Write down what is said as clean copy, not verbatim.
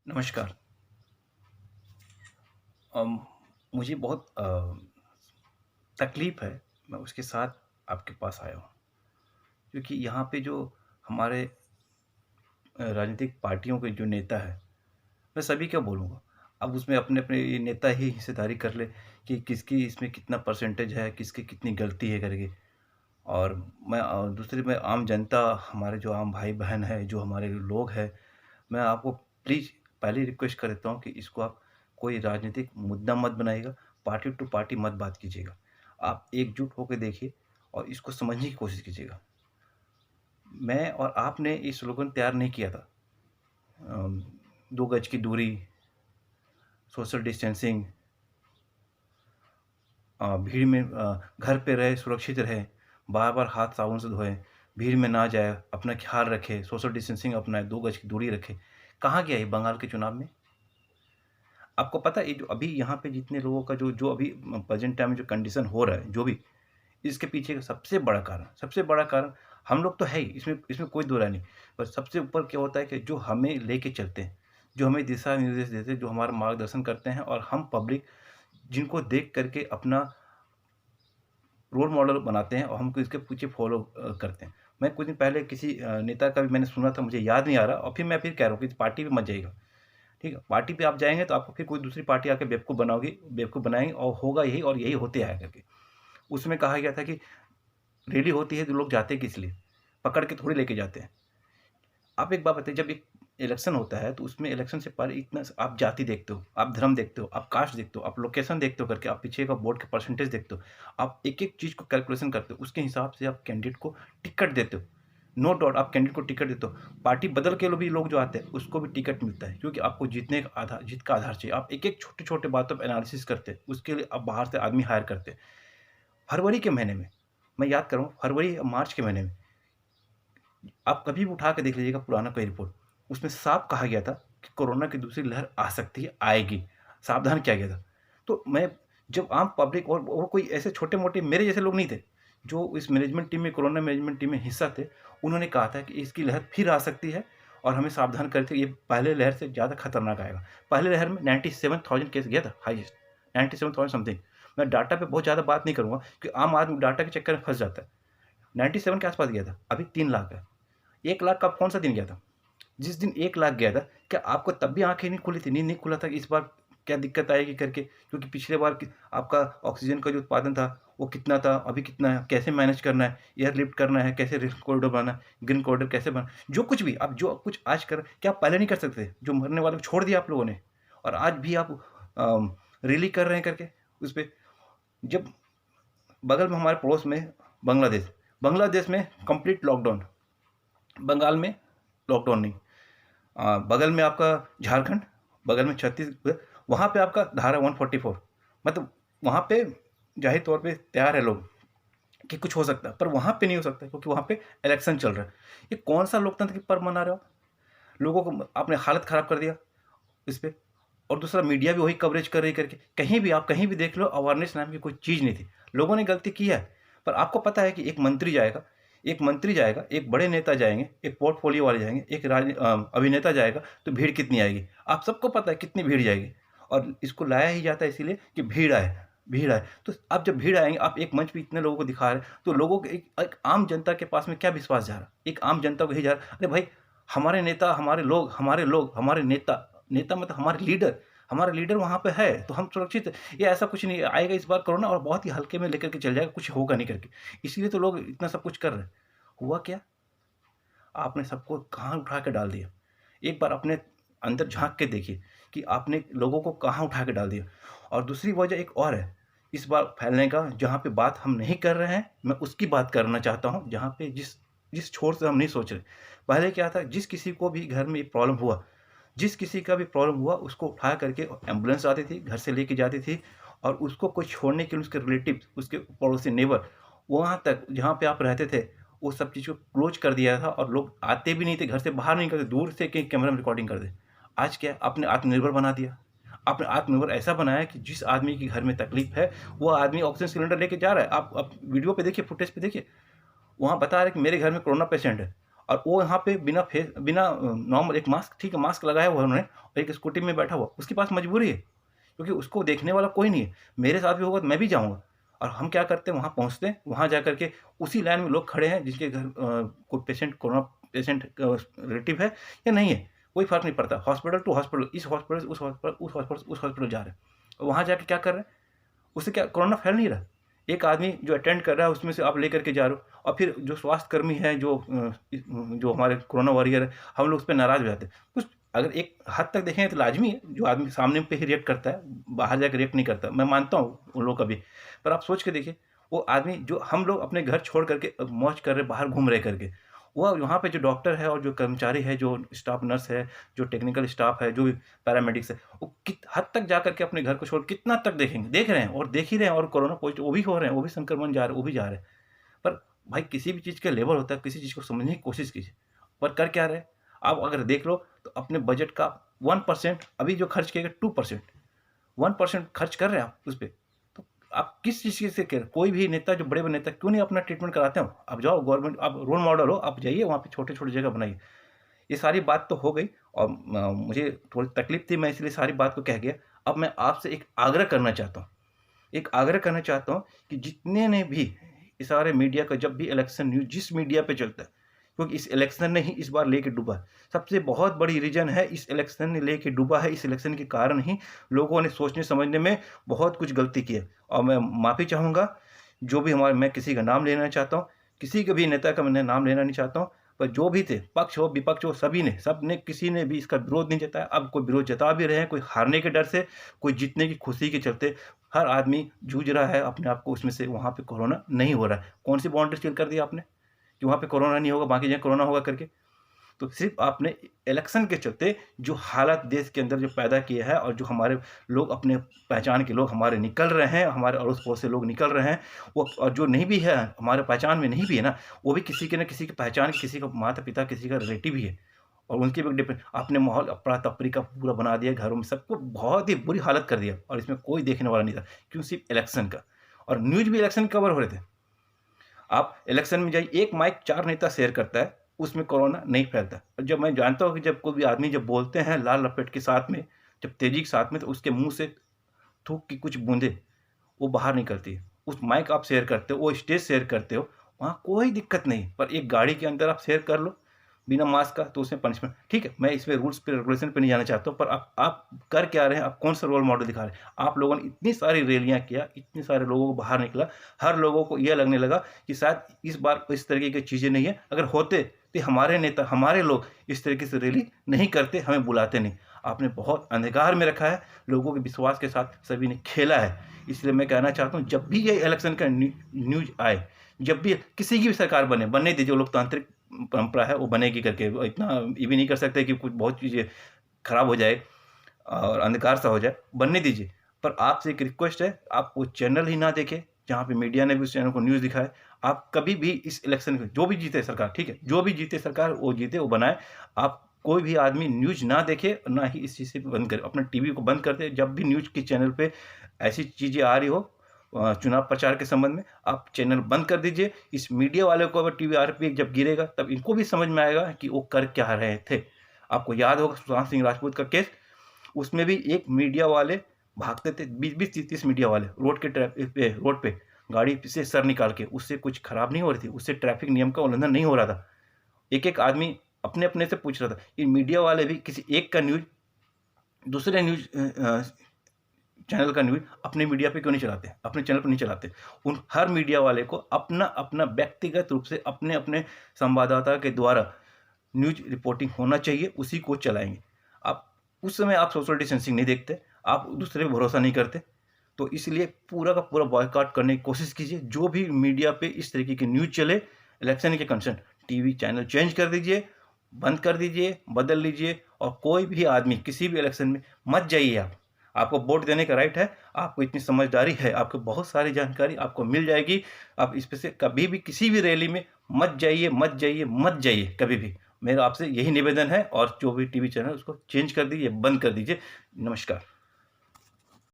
नमस्कार। अम, मुझे बहुत तकलीफ़ है, मैं उसके साथ आपके पास आया हूँ। क्योंकि यहाँ पे जो हमारे राजनीतिक पार्टियों के जो नेता हैं, मैं सभी क्या बोलूँगा। अब उसमें अपने-अपने ये नेता ही हिस्सेदारी कर ले कि किसकी इसमें कितना परसेंटेज है, किसकी कितनी गलती है करके। और मैं दूसरी मैं आम जनता, हमारे जो आम भाई-बहन हैं, जो हमारे लोग हैं, मैं आपको प्लीज़ पहले रिक्वेस्ट कर देता हूँ कि इसको आप कोई राजनीतिक मुद्दा मत बनाइएगा, पार्टी टू पार्टी मत बात कीजिएगा। आप एकजुट होके देखिए और इसको समझने की कोशिश कीजिएगा। मैं और आपने ये स्लोगन तैयार नहीं किया था। 2 गज की दूरी, सोशल डिस्टेंसिंग, भीड़ में घर पे रहें, सुरक्षित रहें, बार-बार हाथ साबुन से धोएँ, भीड़ में ना जाएँ, अपना ख़्याल रखें, सोशल डिस्टेंसिंग अपनाएँ, 2 गज की दूरी रखें। कहाँ गया ये बंगाल के चुनाव में? आपको पता है ये जो अभी यहाँ पे जितने लोगों का जो जो अभी प्रेज़ेंट टाइम में जो कंडीशन हो रहा है, जो भी, इसके पीछे का सबसे बड़ा कारण हम लोग तो है ही, इसमें इसमें कोई दो राय नहीं। पर सबसे ऊपर क्या होता है कि जो हमें लेके चलते हैं, जो हमें दिशा निर्देश देते हैं, जो हमारा मार्गदर्शन करते हैं और हम पब्लिक जिनको देख कर के अपना रोल मॉडल बनाते हैं और हमको इसके पीछे फ़ॉलो करते हैं। मैं कुछ दिन पहले किसी नेता का भी मैंने सुना था, मुझे याद नहीं आ रहा और फिर मैं फिर कह रहा हूँ कि पार्टी पे मत जाइएगा, ठीक है? पार्टी पे आप जाएँगे तो आपको फिर कोई दूसरी पार्टी आके बेवकूफ़ बनाएगी और होगा यही और यही होते आया करके। उसमें कहा गया था कि रैली होती है तो लोग जाते किस लिए? पकड़ के थोड़ी लेके जाते हैं। आप एक बात बताइए, जब एक इलेक्शन होता है तो उसमें इलेक्शन से पहले इतना आप जाति देखते हो, आप धर्म देखते हो, आप कास्ट देखते हो, आप लोकेशन देखते हो करके, आप पीछे का वोट के परसेंटेज देखते हो। आप एक-एक चीज़ को कैलकुलेशन करते हो, उसके हिसाब से आप कैंडिडेट को टिकट देते हो। नो डाउट आप कैंडिडेट को टिकट देते हो। पार्टी बदल के भी लोग जो आते हैं उसको भी टिकट मिलता है क्योंकि आपको जीत का आधार चाहिए। आप एक-एक छोटे-छोटे बातों पे एनालिसिस करते हैं, उसके लिए आप बाहर से आदमी हायर करते हैं। फरवरी के महीने में, मैं याद कर रहा हूँ फरवरी या मार्च के महीने में, आप कभी भी उठा के देख लीजिएगा पुराना कोई रिपोर्ट, उसमें साफ कहा गया था कि कोरोना की दूसरी लहर आ सकती है, आएगी। सावधान किया गया था। तो मैं जब आम पब्लिक और वो कोई ऐसे छोटे-मोटे मेरे जैसे लोग नहीं थे, जो इस मैनेजमेंट टीम में कोरोना मैनेजमेंट टीम में हिस्सा थे, उन्होंने कहा था कि इसकी लहर फिर आ सकती है और हमें सावधान करके ये पहले लहर से ज़्यादा खतरनाक आएगा। पहले लहर में 97,000 केस गया था हाईएस्ट, 97,000 समथिंग। मैं डाटा पे बहुत ज़्यादा बात नहीं करूँगा क्योंकि आम आदमी डाटा के चक्कर में फँस जाता है। 97 के आस-पास गया था, अभी 3 लाख है। 1 लाख का कौन-सा दिन गया था? जिस दिन 1 लाख गया था, क्या आपको तब भी आँखें नहीं खुली थी, नींद नहीं खुला था कि इस बार क्या दिक्कत आएगी करके? क्योंकि पिछले बार कि आपका ऑक्सीजन का जो उत्पादन था, वो कितना था, अभी कितना है, कैसे मैनेज करना है, एयर लिफ्ट करना है, कैसे रेड कॉरिडोर बनाना है, ग्रीन कॉरिडोर कैसे बना जो कुछ भी आप जो कुछ आज कर क्या आप पहले नहीं कर सकते थे? जो मरने वाले को छोड़ दिया आप लोगों ने और आज भी आप रैली कर रहे हैं करके उस पे। जब बगल में हमारे पड़ोस में बांग्लादेश, बांग्लादेश में कंप्लीट लॉकडाउन, बंगाल में लॉकडाउन नहीं। बगल में आपका झारखंड, बगल में छत्तीसगढ़, वहाँ पे आपका धारा 144, मतलब वहाँ पे ज़ाहिर तौर पे तैयार है लोग कि कुछ हो सकता है, पर वहाँ पे नहीं हो सकता क्योंकि वहाँ पे इलेक्शन चल रहा है। ये कौन-सा लोकतंत्र की पर्व मना रहे हो आप? लोगों को आपने हालत ख़राब कर दिया इस पे। और दूसरा मीडिया भी वही कवरेज कर रही करके, कहीं भी आप कहीं भी देख लो अवेयरनेस नाम की कोई चीज़ नहीं थी। लोगों ने गलती की है, पर आपको पता है कि एक मंत्री जाएगा, एक बड़े नेता जाएँगे, एक पोर्टफोलियो वाले जाएँगे, एक अभिनेता जाएगा, तो भीड़ कितनी आएगी? आप सबको पता है कितनी भीड़ जाएगी और इसको लाया ही जाता है इसीलिए कि भीड़ आए। तो अब जब भीड़ आएँगे, आप एक मंच पे इतने लोगों को दिखा रहे हैं, तो लोगों को एक एक आम जनता के पास में क्या विश्वास जा रहा है? एक आम जनता को यही जा रहा है, अरे भाई हमारे नेता, हमारे नेता, नेता मतलब हमारा लीडर वहाँ पे है, तो हम सुरक्षित हैं। ये ऐसा कुछ नहीं आएगा इस बार कोरोना और बहुत ही हल्के में लेकर के चल जाएगा, कुछ होगा नहीं करके। इसीलिए तो लोग इतना सब कुछ कर रहे हैं। हुआ क्या? आपने सबको कहाँ उठा के डाल दिया। एक बार अपने अंदर झाँक के देखिए कि आपने लोगों को कहाँ उठा के डाल दिया। और दूसरी वजह एक और है, इस बार फैलने का, जहाँ पे बात हम नहीं कर रहे हैं, मैं उसकी बात करना चाहता हूँ, जहाँ पे जिस जिस छोर से हम नहीं सोच रहे। पहले क्या था, जिस किसी को भी घर में प्रॉब्लम हुआ, जिस किसी का भी प्रॉब्लम हुआ, उसको उठा करके एम्बुलेंस आती थी, घर से लेके जाती थी और उसको कोई छोड़ने के लिए उसके रिलेटिव्स, उसके पड़ोसी, नेबर, वहाँ तक जहाँ पे आप रहते थे, वो सब चीज़ को क्लोज़ कर दिया था और लोग आते भी नहीं थे, घर से बाहर नहीं निकलते, दूर से कहीं कैमरा में रिकॉर्डिंग कर दे। आज क्या है, आपने आत्मनिर्भर बना दिया। आपने आत्मनिर्भर ऐसा बनाया कि जिस आदमी के घर में तकलीफ़ है, वो आदमी ऑक्सीजन सिलेंडर लेके जा रहा है। आप वीडियो पे देखिए, फुटेज पे देखिए, वहाँ बता रहे हैं कि मेरे घर में कोरोना पेशेंट है और वो यहाँ पे बिना नॉर्मल एक मास्क, ठीक है, मास्क लगाया हुआ है उन्होंने और एक स्कूटी में बैठा हुआ, उसके पास मजबूरी है, क्योंकि उसको देखने वाला कोई नहीं है। मेरे साथ भी होगा तो मैं भी जाऊँगा। और हम क्या करते हैं, वहाँ पहुँचते हैं, वहाँ जा कर के उसी लाइन में लोग खड़े हैं जिनके घर कोई पेशेंट, कोरोना पेशेंट रिलेटिव है या नहीं है, कोई फ़र्क नहीं पड़ता। हॉस्पिटल टू हॉस्पिटल, इस हॉस्पिटल से उस हॉस्पिटल, उस हॉस्पिटल से उस हॉस्पिटल जा रहे हैं। और वहाँ जाके क्या कर रहे हैं, उससे क्या कोरोना फैल नहीं रहा। एक आदमी जो अटेंड कर रहा है उसमें से आप लेकर के जा रहे हो, और फिर जो स्वास्थ्यकर्मी हैं, जो हमारे कोरोना वॉरियर है, हम लोग उस पे नाराज़ हो जाते हैं। कुछ अगर एक हद तक देखें तो लाज़मी है, जो आदमी सामने पे ही रिएक्ट करता है, बाहर जाके रिएक्ट नहीं करता। मैं मानता हूँ उन लोगों का भी। पर आप सोच के देखिए, वो आदमी जो हम लोग अपने घर छोड़ करके मौज कर रहे, बाहर घूम रहे करके, वो वहाँ पे जो डॉक्टर है और जो कर्मचारी है, जो स्टाफ नर्स है, जो टेक्निकल स्टाफ है, जो भी पैरामेडिक्स है, वो कित हद तक जा कर के अपने घर को छोड़ कितना तक देखेंगे? देख रहे हैं और देख ही रहे हैं, और कोरोना पॉज़िटिव वो भी हो रहे हैं, वो भी संक्रमण जा रहे हैं, वो भी जा रहे हैं। पर भाई किसी भी चीज़ का लेवल होता है, किसी चीज़ को समझने की कोशिश कीजिए। पर कर क्या रहे हैं? आप अगर देख लो तो अपने बजट का 1% अभी जो खर्च किएगा 2%, 1% खर्च कर रहे हैं आप उस पे। तो आप किस चीज़ से कर, कोई भी नेता, जो बड़े-बड़े नेता क्यों नहीं अपना ट्रीटमेंट कराते हो? आप जाओ गवर्नमेंट, आप रोल मॉडल हो, आप जाइए वहाँ पे छोटे-छोटे जगह बनाइए। ये सारी बात तो हो गई, और मुझे थोड़ी तकलीफ़ थी, मैं इसलिए सारी बात को कह गया। अब मैं आपसे एक आग्रह करना चाहता हूँ। एक आग्रह करना चाहता हूँ कि जितने ने भी ये सारे मीडिया का, जब भी इलेक्शन न्यूज़ जिस मीडिया पे चलता है, क्योंकि इस इलेक्शन ने ही इस बार लेके डूबा है। सबसे बहुत बड़ी रीज़न है, इस इलेक्शन ने लेके डूबा है, इस इलेक्शन के कारण ही लोगों ने सोचने समझने में बहुत कुछ गलती की है। और मैं माफ़ी चाहूँगा, जो भी हमारे, मैं किसी का नाम लेना चाहता हूँ, किसी के भी नेता का मैं नाम लेना नहीं चाहता हूँ, पर जो भी थे, पक्ष हो, विपक्ष हो, सभी ने, सबने, किसी ने भी इसका विरोध नहीं जताया। अब कोई विरोध जता भी रहे हैं, कोई हारने के डर से, कोई जीतने की खुशी के चलते, हर आदमी जूझ रहा है अपने आप को उसमें से, वहाँ पे कोरोना नहीं हो रहा है। कौन-सी बाउंड्री सील कर दी आपने कि वहाँ पे कोरोना नहीं होगा, बाकी जगह कोरोना होगा करके? तो सिर्फ़ आपने इलेक्शन के चलते जो हालात देश के अंदर जो पैदा किए हैं, और जो हमारे लोग, अपने पहचान के लोग हमारे निकल रहे हैं, हमारे अड़ोस-पड़ोस से लोग निकल रहे हैं, वो, और जो नहीं भी है, हमारे पहचान में नहीं भी है ना, वो भी किसी के न किसी की पहचान, किसी का माता-पिता, किसी का रिलेटिव ही है। और उनके भी डिपेंड, आपने माहौल अफरा-तफरी का पूरा बना दिया, घरों में सबको बहुत ही बुरी हालत कर दिया, और इसमें कोई देखने वाला नहीं था। क्यों? सिर्फ़ इलेक्शन का। और न्यूज़ भी इलेक्शन कवर हो रहे थे। आप इलेक्शन में जाइए, एक माइक 4 नेता शेयर करता है, उसमें कोरोना नहीं फैलता। और जब मैं जानता हूँ कि जब कोई भी आदमी जब बोलते हैं लाल लपेट के साथ में, जब तेज़ी के साथ में, तो उसके मुँह से थूक की कुछ बूँदें वो बाहर निकलती है। उस माइक आप शेयर करते हो, वो स्टेज शेयर करते हो, वहाँ कोई दिक्कत नहीं। पर एक गाड़ी के अंदर आप शेयर कर लो बिना मास्क का, तो उसमें पनिशमेंट, ठीक है, मैं इसमें रूल्स पे, रेगुलेशन पे नहीं जाना चाहता हूँ, पर आप कर क्या रहे हैं? आप कौन-सा रोल मॉडल दिखा रहे हैं? आप लोगों ने इतनी सारी रैलियाँ किया, इतने सारे लोगों को बाहर निकला, हर लोगों को ये लगने लगा कि शायद इस बार इस तरीके की चीज़ें नहीं है। अगर होते तो हमारे नेता, हमारे लोग इस तरीके से रैली नहीं करते, हमें बुलाते नहीं। आपने बहुत अंधकार में रखा है, लोगों के विश्वास के साथ सभी ने खेला है। इसलिए मैं कहना चाहता हूँ, जब भी ये इलेक्शन का न्यूज़ आए, जब भी किसी की भी सरकार बने, बनने दीजिए, वो लोकतांत्रिक परंपरा है, वो बनेगी करके, वो इतना ये भी नहीं कर सकते कि कुछ बहुत चीज़ें खराब हो जाए और अंधकार सा हो जाए, बनने दीजिए। पर आपसे एक रिक्वेस्ट है, आप वो चैनल ही ना देखें जहाँ पे मीडिया ने भी उस चैनल को न्यूज़ दिखाए। आप कभी भी इस इलेक्शन में, जो भी जीते सरकार, ठीक है, जो भी जीते सरकार, वो जीते, वो बनाए। आप कोई भी आदमी न्यूज़ ना देखे, ना ही इस चीज़ से बंद करे, अपना टीवी को बंद कर दे। जब भी न्यूज़ के चैनल पे ऐसी चीज़ें आ रही हो, चुनाव प्रचार के संबंध में, आप चैनल बंद कर दीजिए। इस मीडिया वाले को अगर टीआरपी जब गिरेगा, तब इनको भी समझ में आएगा कि वो कर क्या रहे थे। आपको याद होगा सुशांत सिंह राजपूत का केस, उसमें भी एक मीडिया वाले भागते थे, 20-20, 30-30 मीडिया वाले रोड पे गाड़ी से सर निकाल के, उससे कुछ खराब नहीं हो रही थी, उससे ट्रैफिक नियम का उल्लंघन नहीं हो रहा था। एक-एक आदमी अपने-अपने से पूछ रहा था। ये मीडिया वाले भी किसी एक का न्यूज़, दूसरे न्यूज़ चैनल का न्यूज़ अपने मीडिया पे क्यों नहीं चलाते? अपने चैनल पे नहीं चलाते? उन हर मीडिया वाले को अपना-अपना व्यक्तिगत रूप से अपने-अपने संवाददाता के द्वारा न्यूज़ रिपोर्टिंग होना चाहिए, उसी को चलाएँगे। आप उस समय आप सोशल डिस्टेंसिंग नहीं देखते, आप दूसरे पे भरोसा नहीं करते, तो इसलिए पूरा का पूरा बॉयकॉट करने की कोशिश कीजिए। जो भी मीडिया पे इस तरीके की न्यूज़ चले, इलेक्शन के कंसर्न, टीवी चैनल चेंज कर दीजिए, बंद कर दीजिए, बदल लीजिए, और कोई भी आदमी किसी भी इलेक्शन में मत जाइए आप। आपको वोट देने का राइट है, आपको इतनी समझदारी है, आपको बहुत सारी जानकारी आपको मिल जाएगी। आप इस पे से कभी भी किसी भी रैली में मत जाइए, मत जाइए, मत जाइए कभी भी। मेरा आपसे यही निवेदन है, और जो भी टीवी चैनल उसको चेंज कर दीजिए, बंद कर दीजिए। नमस्कार।